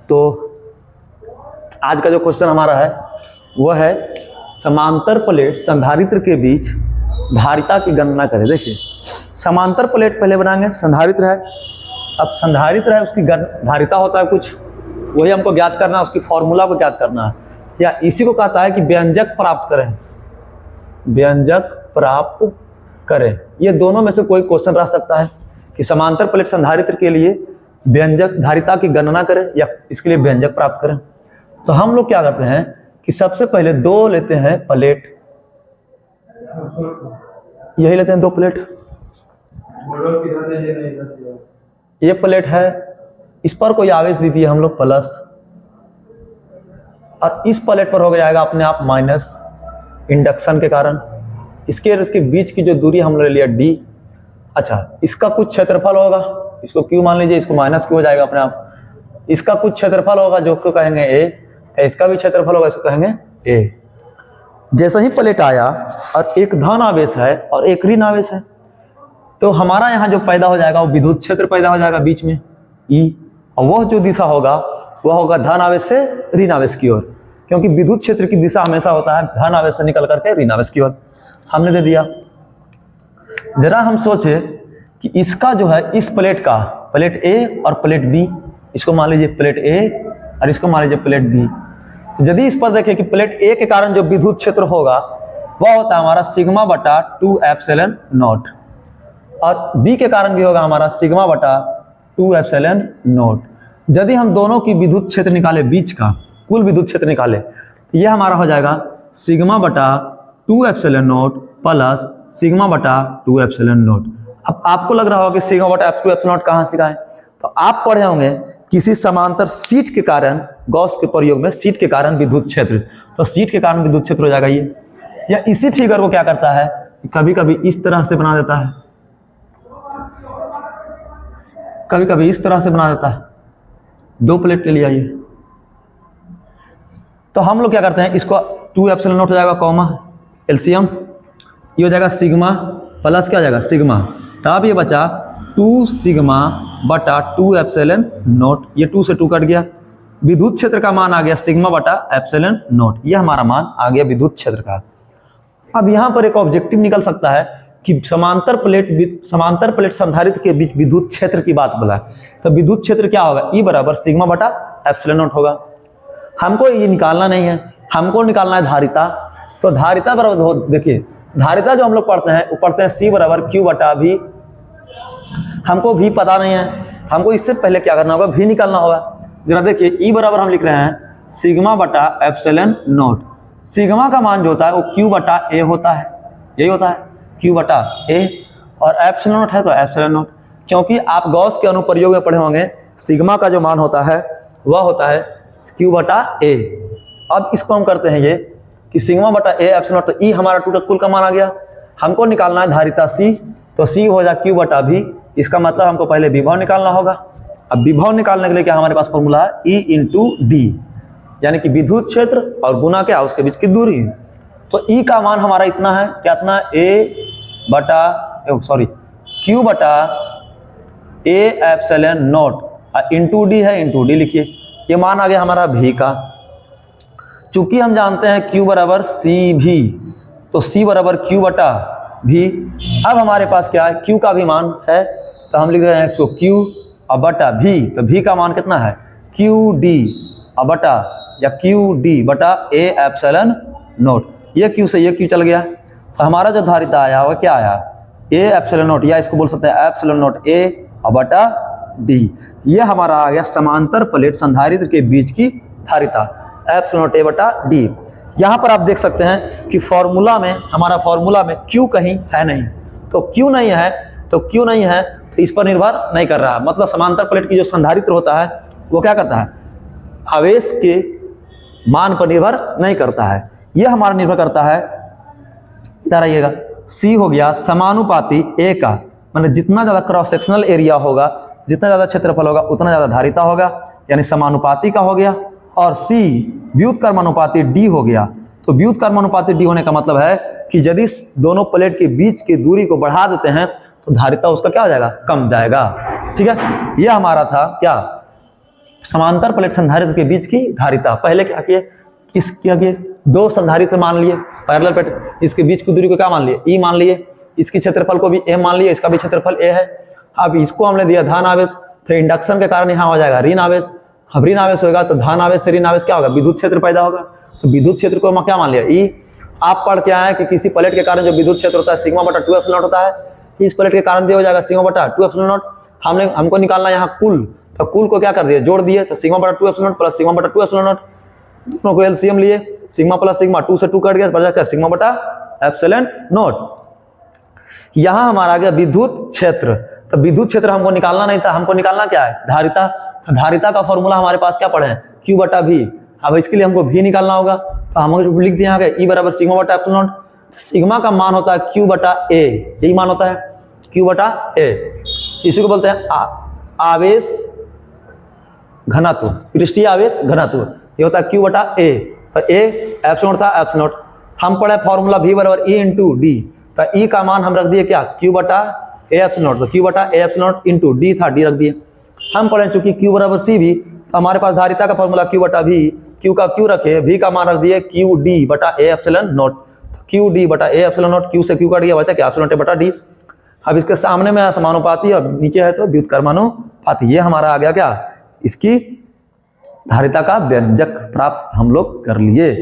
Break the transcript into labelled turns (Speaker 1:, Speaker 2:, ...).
Speaker 1: तो आज का जो क्वेश्चन हमारा है वो है समांतर प्लेट संधारित्र के बीच धारिता की गणना करें। देखिए समांतर प्लेट पहले बनाएंगे, संधारित्र है, अब संधारित्र है उसकी धारिता होता है कुछ, वही हमको ज्ञात करना है, उसकी फॉर्मूला को ज्ञात करना है, या इसी को कहता है कि व्यंजक प्राप्त करें, व्यंजक प्राप्त करें। ये दोनों में से कोई क्वेश्चन रह सकता है कि समांतर प्लेट संधारित्र के लिए व्यंजक धारिता की गणना करें या इसके लिए व्यंजक प्राप्त करें। तो हम लोग क्या करते हैं कि सबसे पहले दो लेते हैं प्लेट, यही लेते हैं दो प्लेट, ये प्लेट है, इस पर कोई आवेश दे दिए हम लोग प्लस, और इस प्लेट पर हो जाएगा अपने आप माइनस इंडक्शन के कारण। इसके बीच की जो दूरी हम ले लिया d। अच्छा, इसका कुछ क्षेत्रफल होगा, इसको q मान लीजिए, इसको माइनस q हो जाएगा अपने आप। इसका कुछ क्षेत्रफल होगा जो को कहेंगे a, इसका भी क्षेत्रफल होगा, इसको कहेंगे a। जैसा ही प्लेट आया और एक धन आवेश है और एक ऋण आवेश है, तो हमारा यहाँ जो पैदा हो जाएगा वो विद्युत क्षेत्र पैदा हो जाएगा बीच में E, और वह जो दिशा होगा वह होगा धन आवेश से ऋण आवेश की ओर, क्योंकि विद्युत क्षेत्र की दिशा हमेशा होता है धन आवेश से निकल करके ऋण आवेश की ओर। हमने दे दिया। जरा हम सोचे कि इसका जो है इस प्लेट का, प्लेट ए और प्लेट बी, इसको मान लीजिए प्लेट ए और इसको मान लीजिए प्लेट बी। तो यदि इस पर देखें कि प्लेट ए के कारण जो विद्युत क्षेत्र होगा वह होता है हमारा सिग्मा बटा 2 एप्सिलॉन नॉट, और बी के कारण भी होगा हमारा सिग्मा बटा 2 एप्सिलॉन नॉट। यदि हम दोनों की विद्युत क्षेत्र निकाले, बीच का कुल विद्युत क्षेत्र निकाले, तो यह हमारा हो जाएगा सिग्मा बटा 2 एप्सिलॉन नॉट प्लस सिग्मा बटा 2 एप्सिलॉन नॉट। अब आपको लग रहा होगा कि सिग्मा बटा 2 एप्सिलॉन नॉट कहाँ से लिखा है, तो आप पढ़े होंगे किसी समांतर शीट के कारण, गॉस के प्रयोग में शीट के कारण विद्युत क्षेत्र, तो शीट के कारण विद्युत क्षेत्र हो जाएगा ये। या इसी फिगर को क्या करता है, कभी कभी इस तरह से बना देता है, कभी कभी इस तरह से बना देता है। दो प्लेट ले लिया ये, तो हम लोग क्या करते हैं, इसको 2 एप्सिलॉन नॉट हो जाएगा कॉमा एलसीएम, ये हो जाएगा सिग्मा प्लस क्या हो जाएगा सिग्मा, तब ये बचा 2 सिग्मा बटा 2 एप्सिलॉन नॉट, ये 2 से 2 कट गया, विद्युत क्षेत्र का मान आ गया सिग्मा बटा एप्सिलॉन नॉट, ये हमारा मान आ गया विद्युत क्षेत्र का। अब यहाँ पर एक ऑब्जेक्टिव निकल सकता है कि समांतर प्लेट संधारित्र के बीच विद्युत क्षेत्र की बात बोला, तो विद्युत क्षेत्र क्या होगा, ई बराबर सिग्मा बटा एप्सिलॉन नॉट होगा। हमको ये निकालना नहीं है, हमको निकालना है धारिता। तो धारिता बराबर, देखिए धारिता जो हम लोग पढ़ते हैं वो पढ़ते हैं सी बराबर क्यू बटा भी। हमको भी पता नहीं है, हमको इससे पहले क्या करना होगा, भी निकालना होगा। जरा देखिए ई बराबर हम लिख रहे हैं सिग्मा बटा एप्सिलॉन नॉट, सिग्मा का मान जो होता है वो क्यू बटा ए होता है, यही होता है क्यू बटा ए, और एप्सिलॉन नॉट है तो एप्सिलॉन नॉट, क्योंकि आप गॉस के अनुप्रयोग में पढ़े होंगे सिग्मा का जो मान होता है वह होता है क्यू बटा ए। अब इसको हम करते हैं ये कि सिग्मा बटा ए एप्सिलॉन नॉट, ई हमारा टोटल कुल का मान आ गया। हमको निकालना है धारिता सी, तो सी हो जाए क्यू बटा भी, इसका मतलब हमको पहले विभव निकालना होगा। अब विभव निकालने के लिए क्या हमारे पास फॉर्मूला है, ई इंटू डी, यानी कि विद्युत क्षेत्र और गुना क्या उसके बीच की दूरी। तो ई का मान हमारा इतना है, क्या इतना, ए बटा सॉरी क्यू बटा A epsilon not, into D है, इंटू डी लिखिए, ये मान आ गया हमारा भी का। चूंकि हम जानते हैं Q बराबर सी भी, तो C बराबर Q बटा भी। अब हमारे पास क्या है, Q का भी मान है, तो हम लिख रहे हैं तो Q और बटा भी, तो भी का मान कितना है QD और बटा या QD बटा A एप्सिलॉन नॉट। ये Q से ये Q चल गया, तो हमारा जो धारिता आया वह क्या आया, A एप्सिलॉन नॉट, या इसको बोल सकते हैं एप्सिलॉन नॉट A और बटा D। ये हमारा आ गया समांतर प्लेट संधारित्र के बीच की धारिता एप्सिलॉन नॉट A बटा D। यहाँ पर आप देख सकते हैं कि फॉर्मूला में, हमारा फॉर्मूला में Q कहीं है नहीं, तो Q नहीं है, तो Q नहीं है तो इस पर निर्भर नहीं कर रहा। मतलब समांतर प्लेट की जो संधारित्र होता है वो क्या करता है, आवेश के मान पर निर्भर नहीं करता है, यह हमारा निर्भर करता है, इधर आइएगा, C हो गया समानुपाती A का, मतलब जितना ज़्यादा क्रॉस सेक्शनल एरिया होगा, जितना ज़्यादा क्षेत्रफल होगा उतना ज़्यादा धारिता होगा, यानी समानुपाती का हो गया। और C व्युत्क्रमानुपाती D हो गया। तो व्युत्क्रमानुपाती D होने का मतलब है कि यदि दोनों प्लेट के बीच की दूरी को बढ़ा देते हैं तो धारिता उसका क्या हो जाएगा, कम जाएगा। ठीक है, यह हमारा था क्या, समांतर प्लेट संधारित्र के बीच की धारिता। पहले क्या किए, क्या किए, दो संधारित्र मान लिए पैरेलल प्लेट, इसके बीच की दूरी को क्या मान लिए, ई मान लिए, इसकी क्षेत्रफल को भी ए मान लिए, इसका भी क्षेत्रफल ए है। अब इसको हमने दिया धन आवेश, तो इंडक्शन के कारण यहाँ हो जाएगा ऋण आवेश। अब ऋण आवेश होगा तो धन आवेश से ऋण आवेश क्या होगा, विद्युत क्षेत्र पैदा होगा। तो विद्युत क्षेत्र को हम क्या मान लिया, ई। आप पढ़ के आए कि किसी प्लेट के कारण जो विद्युत क्षेत्र होता है सिग्मा बटा 2 एप्सिलॉन होता है, इस प्लेट के कारण भी हो जाएगा सिग्मा बटा 2 एप्सिलॉन नॉट। हमको निकालना यहाँ कुल, तो कुल को क्या कर दिया, जोड़ दिए, तो सिग्मा बटा 2 एप्सिलॉन नॉट प्लस सिग्मा बटा 2 एप्सिलॉन नॉट, दोनों को एलसीएम लिए, सिग्मा प्लस सिग्मा 2 से 2 कट गया, बचा क्या सिग्मा बटा एप्सिलॉन नॉट। यहां हमारा आ गया विद्युत क्षेत्र। तो विद्युत क्षेत्र हमको निकालना नहीं था, हमको निकालना क्या है, धारिता। धारिता का फॉर्मूला हमारे पास क्या पढ़े हैं, Q बटा V। अब इसके लिए हमको V निकालना होगा, तो हम लिख दिए यहाँ के E बराबर सिग्मा बटा एप्सिलॉन नॉट। सिग्मा का मान होता है Q बटा A, यही मान होता है Q बटा A। इसी को बोलते हैं आवेश घनत्व, पृष्ठीय आवेश घनत्व, ये होता है Q बटा A। तो A एप्सिलॉन था, एप्सिलॉन। हम पढ़े फॉर्मूला V बराबर E इंटू डी, तो E का मान हम रख दिए क्या, Q बटा A एप्सिलॉन। तो Q बटा A एप्सिलॉन इंटू डी था, डी रख दिए। हम पढ़े चूंकि Q बराबर सी भी, तो हमारे पास धारिता का फॉर्मूला Q बटा V, Q का Q रखे, V का मान रख दिए Q D बटा A epsilon not. Q D बटा A एप्सिलॉन नॉट, Q से Q कट गया, बचा क्या एप्सिलॉन बटा D। अब इसके सामने में समानुपाती और नीचे है तो व्युत्क्रमानुपाती। ये हमारा आ गया क्या, इसकी धारिता का व्यंजक प्राप्त हम लोग कर लिए।